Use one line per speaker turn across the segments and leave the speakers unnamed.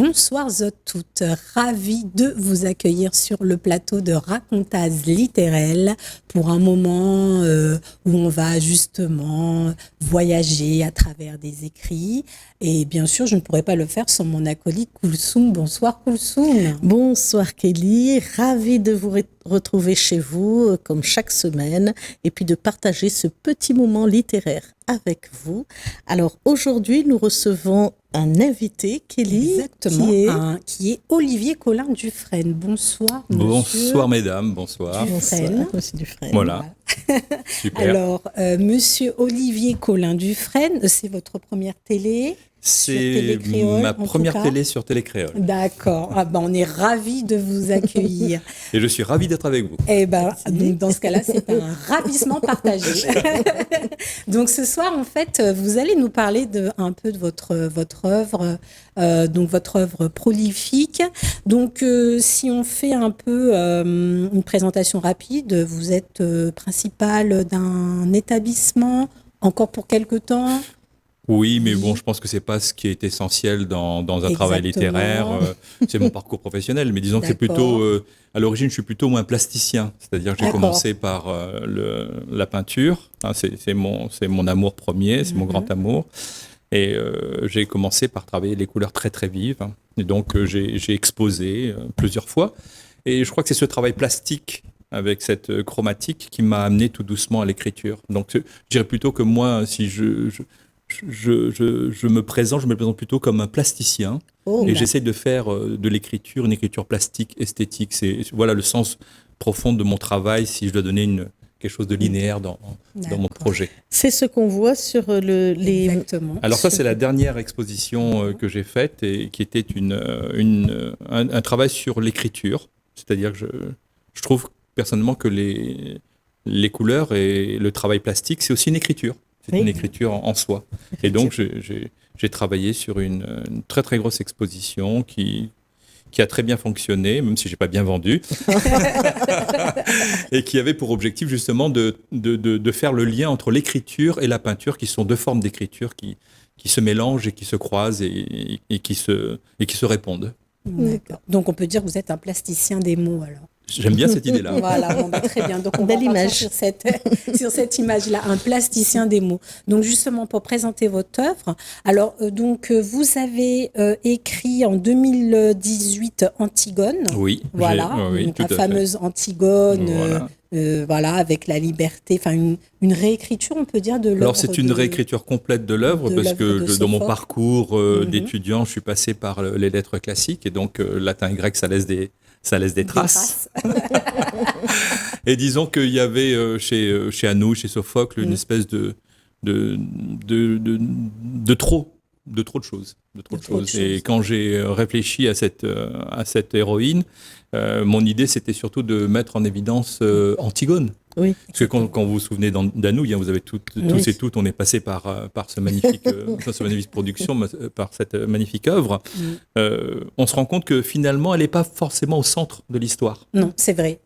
Bonsoir à toutes, ravie de vous accueillir sur le plateau de Racontaz littéraire pour un moment où on va justement voyager à travers des écrits. Et bien sûr, je ne pourrais pas le faire sans mon acolyte Koulsoum. Bonsoir Koulsoum.
Bonsoir Kelly, ravie de vous retrouver chez vous comme chaque semaine et puis de partager ce petit moment littéraire avec vous. Alors aujourd'hui, nous recevons un invité, Kelly.
Exactement, qui est Olivier Collin-Dufresne. Bonsoir, monsieur.
Bonsoir, mesdames, bonsoir.
Dufresne.
Monsieur Dufresne.
Voilà. Super.
Alors, monsieur Olivier Collin-Dufresne, c'est votre première télé?
C'est ma première télé sur Télécréole.
D'accord. Ah ben, on est ravis de vous accueillir.
Et je suis ravi d'être avec vous.
Eh ben, donc dans ce cas-là, c'est un ravissement partagé. Donc ce soir, en fait, vous allez nous parler un peu de votre œuvre, donc votre œuvre prolifique. Donc, si on fait un peu une présentation rapide, vous êtes principal d'un établissement encore pour quelque temps.
Oui, mais bon, je pense que c'est pas ce qui est essentiel dans un travail littéraire. C'est mon parcours professionnel, mais disons que c'est plutôt, à l'origine, je suis plutôt un plasticien. C'est-à-dire que j'ai commencé par la peinture. Hein, c'est mon amour premier, c'est mon grand amour. Et j'ai commencé par travailler les couleurs très très vives. Hein. Et donc j'ai exposé plusieurs fois. Et je crois que c'est ce travail plastique avec cette chromatique qui m'a amené tout doucement à l'écriture. Donc je dirais plutôt que moi, si je me présente plutôt comme un plasticien et j'essaie de faire de l'écriture une écriture plastique, esthétique. C'est voilà le sens profond de mon travail si je dois donner quelque chose de linéaire dans mon projet.
C'est ce qu'on voit sur les...
Exactement.
Alors ça, c'est la dernière exposition que j'ai faite et qui était un travail sur l'écriture. C'est-à-dire que je trouve personnellement que les couleurs et le travail plastique, c'est aussi une écriture. C'est une écriture en soi. Et donc, j'ai travaillé sur une très, très grosse exposition qui a très bien fonctionné, même si je n'ai pas bien vendu, et qui avait pour objectif justement de faire le lien entre l'écriture et la peinture, qui sont deux formes d'écriture qui se mélangent et qui se croisent et qui se répondent.
D'accord. Donc, on peut dire que vous êtes un plasticien des mots, alors.
J'aime bien cette idée-là.
Voilà, bon, très bien. Donc, on va partir sur cette image-là, un plasticien des mots. Donc, justement, pour présenter votre œuvre, alors, vous avez écrit en 2018 Antigone.
Oui.
Voilà, donc la fameuse Antigone. Voilà. Avec la liberté, enfin une réécriture, on peut dire, de l'œuvre.
Alors c'est une réécriture complète de l'œuvre parce que dans mon parcours d'étudiant, je suis passé par les lettres classiques et donc latin et grec, ça laisse des traces. Et disons qu'il y avait chez Anou, chez Sophocle, une espèce de trop de choses. Et quand j'ai réfléchi à cette héroïne, mon idée, c'était surtout de mettre en évidence Antigone. Oui. Parce que quand vous vous souvenez d'Anou, vous avez tous et toutes, on est passé par ce magnifique, cette magnifique production, par cette magnifique œuvre. On se rend compte que finalement, elle n'est pas forcément au centre de l'histoire.
Non, c'est vrai.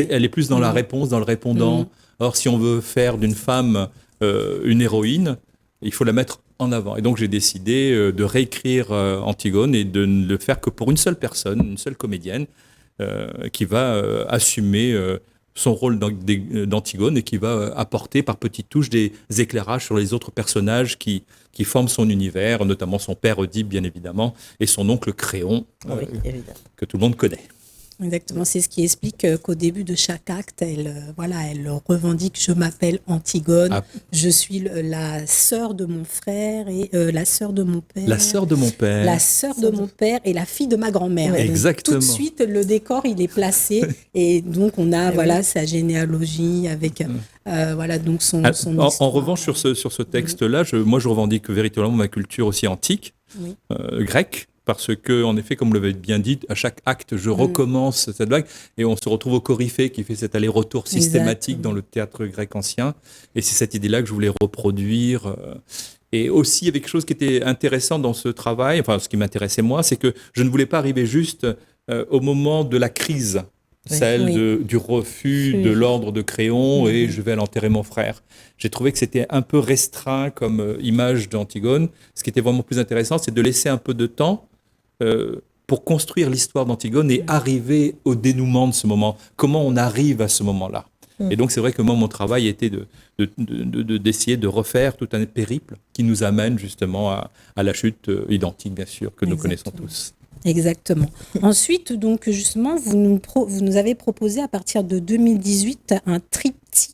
Elle est plus dans la réponse, dans le répondant. Or, si on veut faire d'une femme une héroïne, il faut la mettre en avant. Et donc, j'ai décidé de réécrire Antigone et de ne le faire que pour une seule personne, une seule comédienne, qui va assumer son rôle d'Antigone et qui va apporter par petites touches des éclairages sur les autres personnages qui forment son univers, notamment son père Oedipe, bien évidemment, et son oncle Créon, que tout le monde connaît.
Exactement, c'est ce qui explique qu'au début de chaque acte, elle revendique « Je m'appelle Antigone, je suis la sœur de mon frère et la sœur de mon père. »
La sœur de mon père.
La sœur de mon père et la fille de ma grand-mère.
Exactement.
Donc, tout de suite, le décor, il est placé et donc on a sa généalogie avec donc son histoire.
En revanche, sur ce texte-là, moi je revendique véritablement ma culture aussi antique, grecque. Parce que, en effet, comme vous l'avez bien dit, à chaque acte, je recommence cette blague et on se retrouve au Coryphée qui fait cet aller-retour systématique dans le théâtre grec ancien. Et c'est cette idée-là que je voulais reproduire. Et aussi, il y avait quelque chose qui était intéressant dans ce travail, enfin, ce qui m'intéressait moi, c'est que je ne voulais pas arriver juste au moment de la crise, celle du refus de l'ordre de Créon et je vais aller enterrer mon frère. J'ai trouvé que c'était un peu restreint comme image d'Antigone. Ce qui était vraiment plus intéressant, c'est de laisser un peu de temps pour construire l'histoire d'Antigone et arriver au dénouement de ce moment. Comment on arrive à ce moment-là? Et donc, c'est vrai que moi, mon travail était d'essayer de refaire tout un périple qui nous amène justement à la chute identique, bien sûr, que nous connaissons tous.
Exactement. Ensuite, donc, justement, vous nous avez proposé à partir de 2018 un triptyque.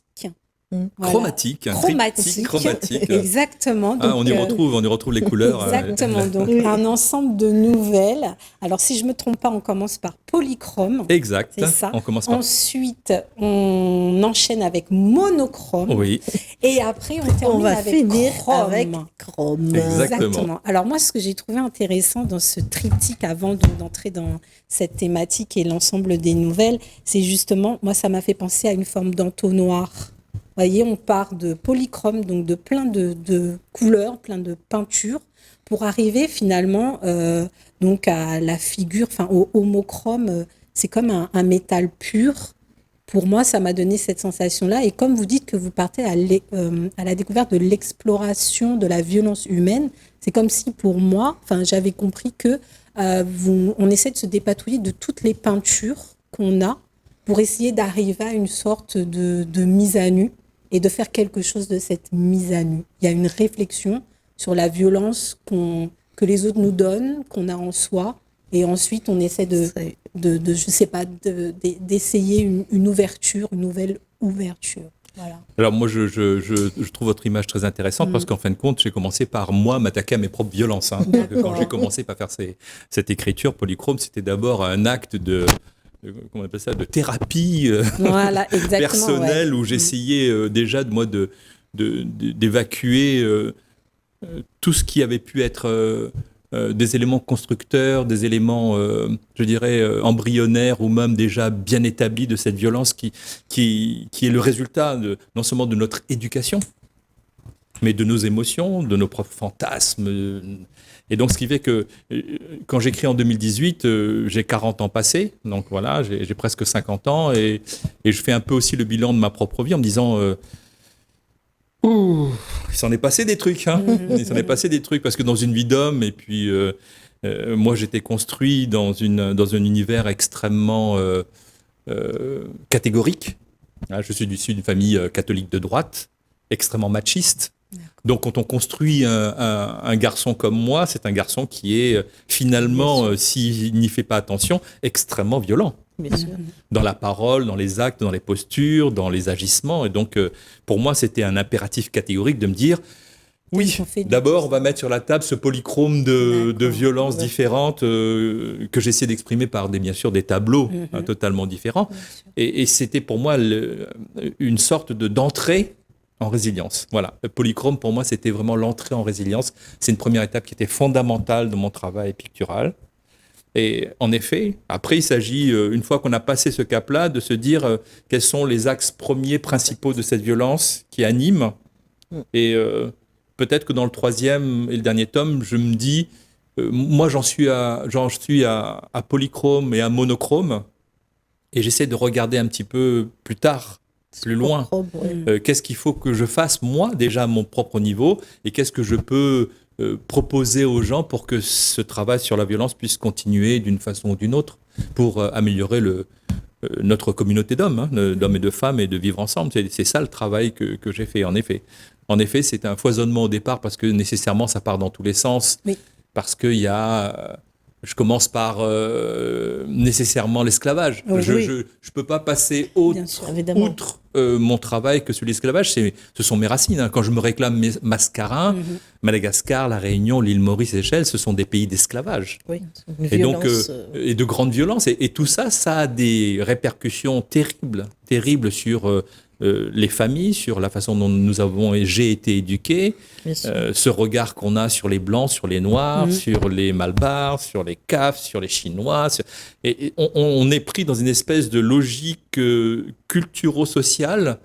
Voilà. Chromatique.
Exactement. Donc,
on y retrouve les couleurs.
Exactement. Donc, un ensemble de nouvelles. Alors, si je ne me trompe pas, on commence par polychrome.
Exact.
C'est ça.
On commence par...
Ensuite, on enchaîne avec monochrome.
Oui.
Et après, on va finir avec chrome.
Exactement.
Alors, moi, ce que j'ai trouvé intéressant dans ce triptyque, avant d'entrer dans cette thématique et l'ensemble des nouvelles, c'est justement, moi, ça m'a fait penser à une forme d'entonnoir. Vous voyez, on part de polychrome, donc de plein de couleurs, plein de peintures, pour arriver finalement donc à la figure, enfin au homochrome. C'est comme un métal pur. Pour moi, ça m'a donné cette sensation-là. Et comme vous dites que vous partez à la découverte de l'exploration de la violence humaine, c'est comme si pour moi, j'avais compris que on essaie de se dépatouiller de toutes les peintures qu'on a pour essayer d'arriver à une sorte de mise à nu et de faire quelque chose de cette mise à nu. Il y a une réflexion sur la violence que les autres nous donnent, qu'on a en soi, et ensuite on essaie d'essayer une ouverture, une nouvelle ouverture. Voilà.
Alors moi, je trouve votre image très intéressante parce qu'en fin de compte, j'ai commencé par moi m'attaquer à mes propres violences. Quand j'ai commencé par faire cette écriture polychrome, c'était d'abord un acte comment on appelle ça, de thérapie
voilà,
personnelle, où j'essayais déjà d'évacuer tout ce qui avait pu être des éléments constructeurs, des éléments, je dirais, embryonnaires ou même déjà bien établis de cette violence qui est le résultat non seulement de notre éducation, mais de nos émotions, de nos propres fantasmes. Et donc, ce qui fait que quand j'écris en 2018, j'ai 40 ans passés, donc voilà, j'ai presque 50 ans, et je fais un peu aussi le bilan de ma propre vie en me disant il s'en est passé des trucs, il s'en est passé des trucs, parce que dans une vie d'homme, et puis moi j'étais construit dans un univers extrêmement catégorique. Je suis issu d'une famille catholique de droite, extrêmement machiste. Donc, quand on construit un garçon comme moi, c'est un garçon qui est finalement, s'il n'y fait pas attention, extrêmement violent.
Bien sûr.
Dans la parole, dans les actes, dans les postures, dans les agissements. Et donc, pour moi, c'était un impératif catégorique de me dire, oui, d'abord, on va mettre sur la table ce polychrome de violences différentes que j'essaie d'exprimer par bien sûr des tableaux totalement différents. Et c'était pour moi une sorte d'entrée en résilience. Voilà. Le polychrome, pour moi, c'était vraiment l'entrée en résilience. C'est une première étape qui était fondamentale dans mon travail pictural. Et en effet, après, il s'agit, une fois qu'on a passé ce cap-là, de se dire quels sont les axes premiers, principaux de cette violence qui animent. Et peut-être que dans le troisième et le dernier tome, je me dis, moi, j'en suis à polychrome et à monochrome. Et j'essaie de regarder un petit peu plus tard, plus loin. Qu'est-ce qu'il faut que je fasse, moi, déjà à mon propre niveau, et qu'est-ce que je peux proposer aux gens pour que ce travail sur la violence puisse continuer d'une façon ou d'une autre, pour améliorer notre communauté d'hommes, d'hommes et de femmes, et de vivre ensemble. C'est ça le travail que j'ai fait, en effet. En effet, c'est un foisonnement au départ, parce que nécessairement, ça part dans tous les sens. Oui. Parce qu'il y a... Je commence par nécessairement l'esclavage.
Oui,
je ne peux pas passer outre mon travail que sur l'esclavage. Ce sont mes racines. Quand je me réclame mascarin, Madagascar, La Réunion, l'île Maurice, Seychelles, ce sont des pays d'esclavage. Oui, et donc et de grande violence. Et tout ça, ça a des répercussions terribles sur les familles, sur la façon dont j'ai été éduqué, ce regard qu'on a sur les Blancs, sur les Noirs, sur les Malbars, sur les CAF, sur les Chinois. Et on est pris dans une espèce de logique culturo-sociale.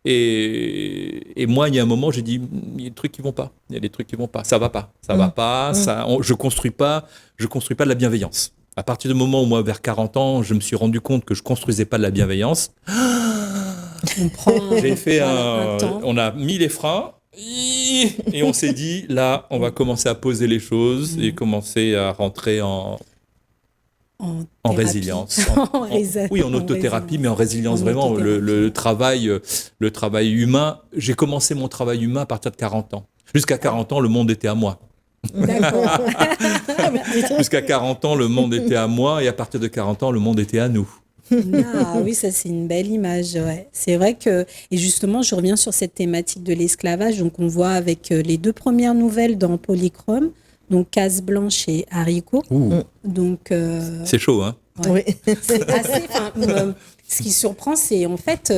Et moi, il y a un moment, j'ai dit, il y a des trucs qui vont pas. Il y a des trucs qui vont pas. Ça va pas. Ça va pas. Je construis pas de la bienveillance. À partir du moment où moi, vers 40 ans, je me suis rendu compte que je construisais pas de la bienveillance. On a mis les freins Et on s'est dit, là, on va commencer à poser les choses et commencer à rentrer en résilience. Oui, en autothérapie, mais en résilience, vraiment. Le travail humain. J'ai commencé mon travail humain à partir de 40 ans. Jusqu'à 40 ans, le monde était à moi.
D'accord.
Jusqu'à 40 ans, le monde était à moi, et à partir de 40 ans, le monde était à nous.
Ah oui, ça c'est une belle image. Ouais. C'est vrai que, et justement, je reviens sur cette thématique de l'esclavage. Donc, on voit avec les 2 premières nouvelles dans Polychrome, donc Case Blanche et Haricot. Donc,
c'est chaud, hein?
Ouais. Oui. C'est assez. Ce qui surprend, c'est en fait,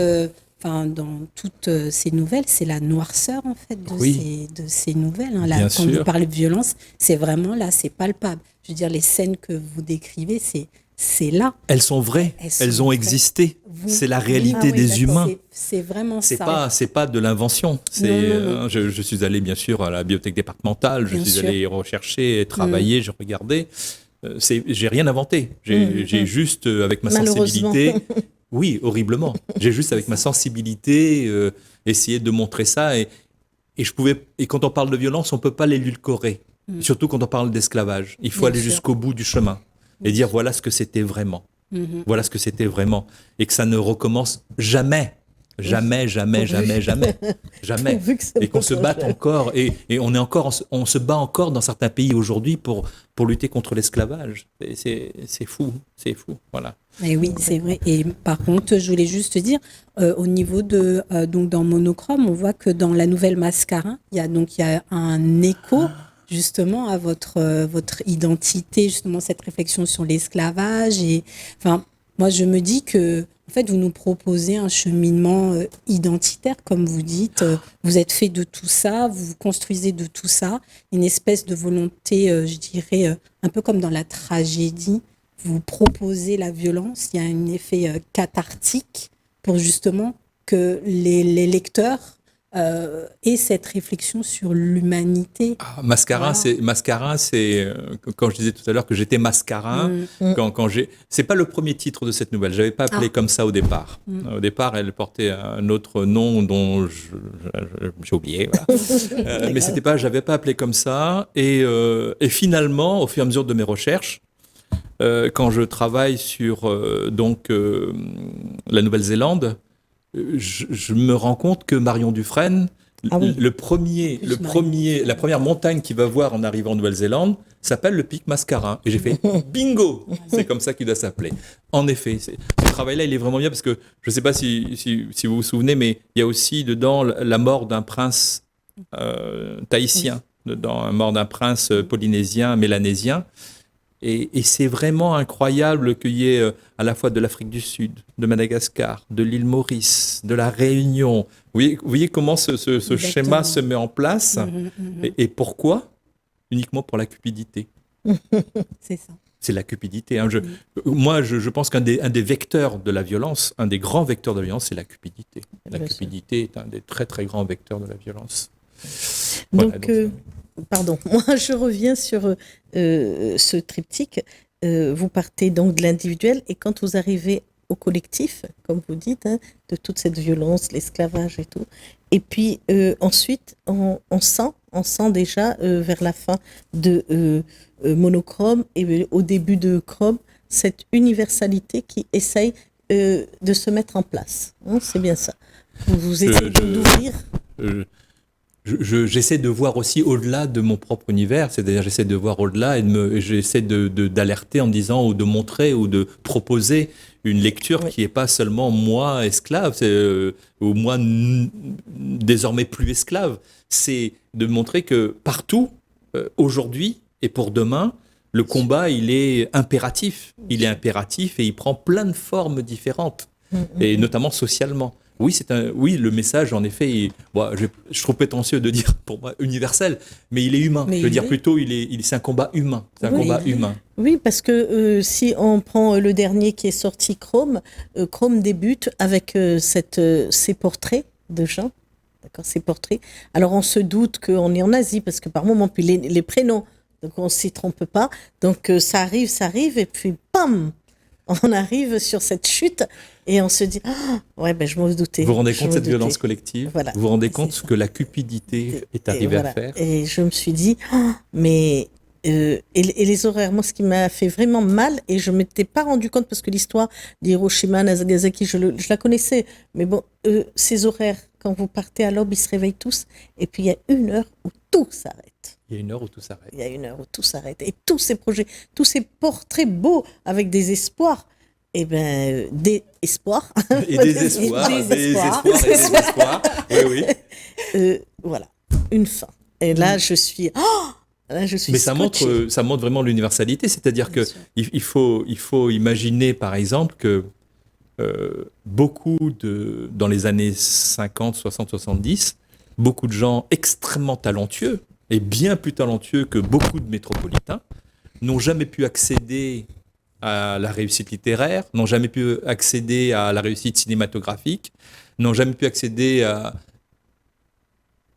dans toutes ces nouvelles, c'est la noirceur en fait de ces nouvelles. Hein. Là,
Bien
quand
sûr.
vous parlez de violence, c'est vraiment là, c'est palpable. Je veux dire, les scènes que vous décrivez, c'est là.
Elles sont vraies, elles ont existé. C'est la réalité des humains.
C'est vraiment ça.
C'est pas de l'invention.
Non.
Je suis allé bien sûr à la bibliothèque départementale, je suis allé rechercher, travailler, j'ai regardé. J'ai rien inventé. J'ai juste avec ma sensibilité. Oui, horriblement. J'ai juste avec ma sensibilité essayé de montrer ça et quand on parle de violence, on peut pas l'édulcorer. Surtout quand on parle d'esclavage. Il faut aller jusqu'au bout du chemin et dire voilà ce que c'était vraiment. Voilà ce que c'était vraiment. Et que ça ne recommence jamais. Jamais. Et qu'on se batte encore. Et on se bat encore dans certains pays aujourd'hui pour lutter contre l'esclavage. C'est fou. Voilà.
Et oui, c'est vrai. Et par contre, je voulais juste dire, au niveau de donc dans Monochrome, on voit que dans la nouvelle Mascarin, il y a un écho justement à votre identité, justement cette réflexion sur l'esclavage. Et moi, je me dis que en fait, vous nous proposez un cheminement identitaire, comme vous dites. Vous êtes fait de tout ça, vous vous construisez de tout ça, une espèce de volonté, je dirais, un peu comme dans la tragédie. Vous proposez la violence, il y a un effet cathartique pour justement que les lecteurs aient cette réflexion sur l'humanité.
Mascarin, c'est quand je disais tout à l'heure que j'étais mascarin. C'est pas le premier titre de cette nouvelle. J'avais pas appelé comme ça au départ. Au départ, elle portait un autre nom dont j'ai oublié. Voilà. Mais j'avais pas appelé comme ça. Et finalement, au fur et à mesure de mes recherches, quand je travaille sur la Nouvelle-Zélande, je me rends compte que Marion Dufresne, la première montagne qu'il va voir en arrivant en Nouvelle-Zélande s'appelle le pic Mascarin. Et j'ai fait bingo, c'est comme ça qu'il doit s'appeler. En effet, ce travail-là, il est vraiment bien parce que je ne sais pas si vous vous souvenez, mais il y a aussi dedans la mort d'un prince tahitien, dedans, la mort d'un prince polynésien, mélanésien. Et c'est vraiment incroyable qu'il y ait à la fois de l'Afrique du Sud, de Madagascar, de l'île Maurice, de la Réunion. Vous voyez comment ce schéma se met en place. Et pourquoi ? Uniquement pour la cupidité.
C'est ça.
C'est la cupidité. Hein. Moi, je pense qu'un des vecteurs de la violence, un des grands vecteurs de la violence, c'est la cupidité. La cupidité est un des très très grands vecteurs de la violence.
Donc pardon, moi je reviens sur ce triptyque. Vous partez donc de l'individuel et quand vous arrivez au collectif, comme vous dites, hein, de toute cette violence, l'esclavage et tout. Et puis ensuite, on sent déjà vers la fin de Monochrome et au début de Chrome, cette universalité qui essaye de se mettre en place. Hein, c'est bien ça. Vous essayez d'ouvrir.
J'essaie de voir aussi au-delà de mon propre univers, c'est-à-dire j'essaie de voir au-delà et j'essaie d'alerter en disant ou de montrer ou de proposer une lecture qui n'est pas seulement moi esclave ou moi désormais plus esclave. C'est de montrer que partout, aujourd'hui et pour demain, le combat il est impératif. Il est impératif et il prend plein de formes différentes et notamment socialement. Oui, le message, en effet, je trouve prétentieux de dire, pour moi, universel, mais il est humain. Je veux dire plutôt, c'est un combat humain. C'est un combat humain.
Oui, parce que si on prend le dernier qui est sorti, Chrome débute avec ces portraits de gens. D'accord, ces portraits. Alors, on se doute qu'on est en Asie, parce que par moment, puis les prénoms, donc on ne s'y trompe pas. Donc, ça arrive, et puis, bam, on arrive sur cette chute et on se dit ouais, ben je m'en doutais.
Vous vous rendez compte de cette violence collective?
Voilà.
Vous vous rendez compte ce que la cupidité est arrivée à faire?
Et je me suis dit mais et les horaires, moi ce qui m'a fait vraiment mal, et je ne m'étais pas rendu compte parce que l'histoire d'Hiroshima, Nagasaki, je la connaissais, mais bon, ces horaires, quand vous partez à l'aube, ils se réveillent tous, et puis il y a une heure où tout s'arrête.
Il y a une heure où tout s'arrête.
Il y a une heure où tout s'arrête. Et tous ces projets, tous ces portraits beaux avec des espoirs, eh bien, des espoirs.
Et des espoirs. Des espoirs et des espoirs. Oui, oui.
Voilà, une fin. Et là, je suis... Là, je suis
Mais ça montre vraiment l'universalité. C'est-à-dire qu'il faut imaginer, par exemple, que dans les années 50, 60, 70, beaucoup de gens extrêmement talentueux, et bien plus talentueux que beaucoup de métropolitains, n'ont jamais pu accéder à la réussite littéraire, n'ont jamais pu accéder à la réussite cinématographique, n'ont jamais pu accéder à...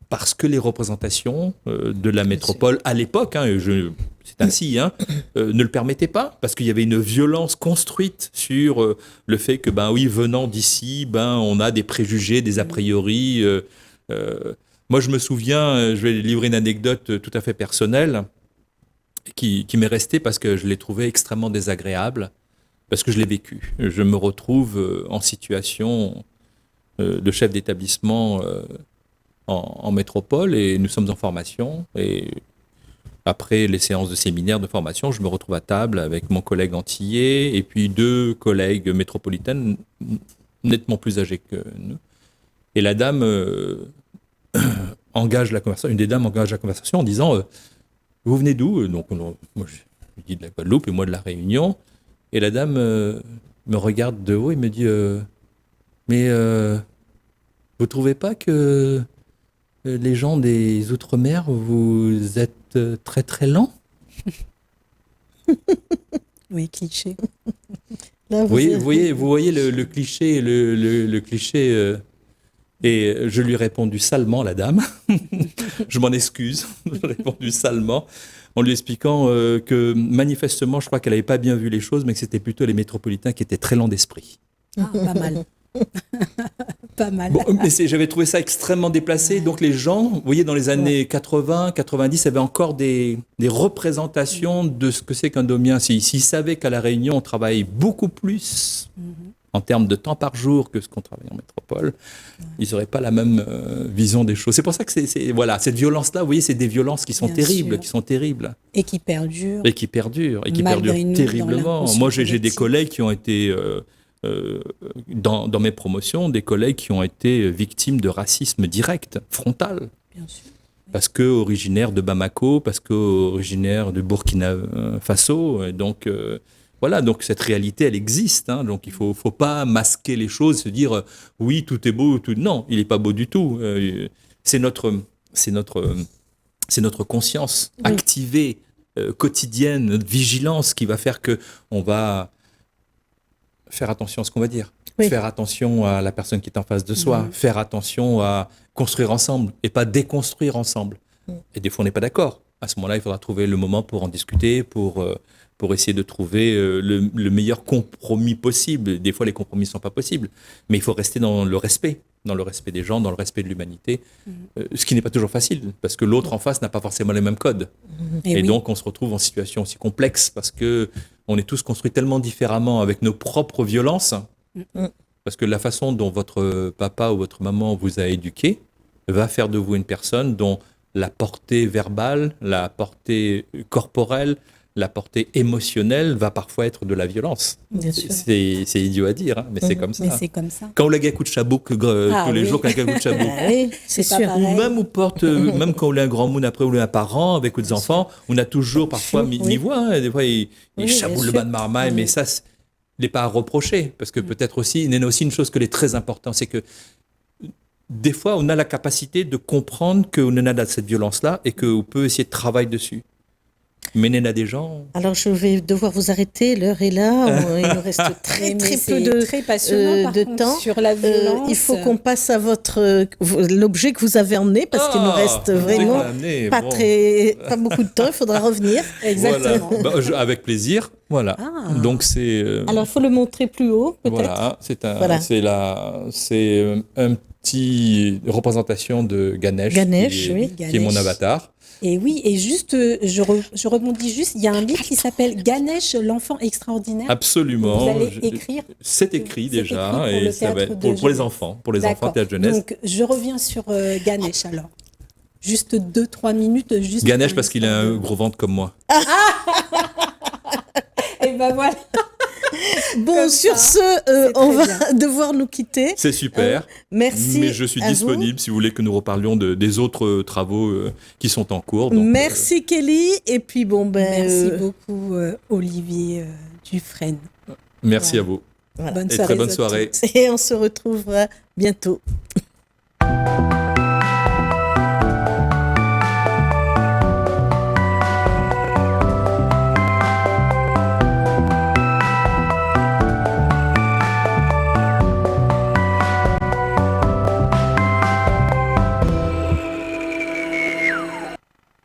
Parce que les représentations de la métropole, à l'époque, c'est ainsi, ne le permettaient pas, parce qu'il y avait une violence construite sur le fait que, venant d'ici, on a des préjugés, des a priori. Moi, je me souviens, je vais livrer une anecdote tout à fait personnelle, qui m'est restée parce que je l'ai trouvée extrêmement désagréable, parce que je l'ai vécu. Je me retrouve en situation de chef d'établissement en métropole, et nous sommes en formation, et après les séances de séminaire de formation, je me retrouve à table avec mon collègue antillais et puis 2 collègues métropolitaines nettement plus âgées que nous. Et la dame engage la conversation, une des dames engage la conversation en disant vous venez d'où? Donc moi je dis de la Guadeloupe et moi de la Réunion, et la dame me regarde de haut et me dit mais vous trouvez pas que les gens des Outre-mer, vous êtes très très lents?
Oui, cliché.
Là,
vous voyez le cliché, le cliché. Et je lui ai répondu salement, la dame. Je m'en excuse. Je lui ai répondu salement, en lui expliquant que manifestement, je crois qu'elle n'avait pas bien vu les choses, mais que c'était plutôt les métropolitains qui étaient très lents d'esprit.
Ah, pas mal. Pas mal.
Bon, mais j'avais trouvé ça extrêmement déplacé. Donc les gens, vous voyez, dans les années 80, 90, avaient encore des représentations de ce que c'est qu'un domien. S'ils savaient qu'à La Réunion, on travaille beaucoup plus en termes de temps par jour que ce qu'on travaille en métropole, ils n'auraient pas la même vision des choses. C'est pour ça que voilà, cette violence-là, vous voyez, c'est des violences qui sont terribles, qui sont terribles.
Et qui perdurent.
Et qui perdurent terriblement. Moi, j'ai des collègues qui ont été... dans mes promotions, des collègues qui ont été victimes de racisme direct, frontal.
Bien sûr.
Parce que originaires de Bamako, parce que originaires de Burkina Faso. Et donc, voilà, donc cette réalité, elle existe. Donc, il ne faut pas masquer les choses, se dire oui, tout est beau. Non, il n'est pas beau du tout. C'est notre conscience activée, quotidienne, notre vigilance qui va faire qu'on va faire attention à ce qu'on va dire, faire attention à la personne qui est en face de soi, faire attention à construire ensemble et pas déconstruire ensemble. Et des fois, on n'est pas d'accord. À ce moment-là, il faudra trouver le moment pour en discuter, pour essayer de trouver le meilleur compromis possible. Des fois, les compromis ne sont pas possibles, mais il faut rester dans le respect des gens, dans le respect de l'humanité, ce qui n'est pas toujours facile, parce que l'autre en face n'a pas forcément les mêmes codes. Et donc, on se retrouve en situation aussi complexe, parce qu'on est tous construits tellement différemment avec nos propres violences, parce que la façon dont votre papa ou votre maman vous a éduqué va faire de vous une personne dont la portée verbale, la portée corporelle, la portée émotionnelle va parfois être de la violence. C'est idiot à dire, mais c'est comme ça.
Mais c'est comme ça.
Quand on a gagou de chabouk tous les jours, quand on a gagou de chabouk.
C'est sûr.
Ou même on porte, même quand on a un grand moun après, on a un parent avec des enfants, on a toujours parfois mi-voix. Des fois, il chaboule le bas de marmaille, mais ça, il n'est pas à reprocher. Parce que peut-être aussi, il y en a aussi une chose qui est très importante, c'est que des fois, on a la capacité de comprendre qu'on en a de cette violence-là et qu'on peut essayer de travailler dessus. Ménéna des gens.
Alors, je vais devoir vous arrêter. L'heure est là. Il nous reste très peu de,
très passionnant, par
de
contre,
temps.
sur la violence.
Il faut qu'on passe à l'objet que vous avez emmené parce qu'il nous reste vraiment pas beaucoup de temps. Il faudra revenir.
Exactement.
Voilà. Avec plaisir. Voilà. Donc c'est.
Alors, il faut le montrer plus haut, peut-être.
Voilà. C'est un petit représentation de Ganesh, qui est mon avatar.
Et oui, et juste, je rebondis juste, il y a un livre qui s'appelle Ganesh, l'enfant extraordinaire.
Absolument.
Vous allez écrire.
C'est écrit déjà, et ça va être pour les enfants, théâtre jeunesse.
Donc, je reviens sur Ganesh alors. Juste 2-3 minutes.
Ganesh parce qu'il a un gros ventre comme moi.
Et ben voilà.
Bon,
Comme
sur
ça,
on va devoir nous quitter.
C'est super.
Merci.
Mais je suis disponible si vous voulez que nous reparlions des autres travaux qui sont en cours. Donc,
merci Kelly. Et puis
merci beaucoup Olivier Dufresne.
Merci à vous.
Voilà.
Bonne
et
soirée.
très bonne soirée.
Et on se retrouvera bientôt.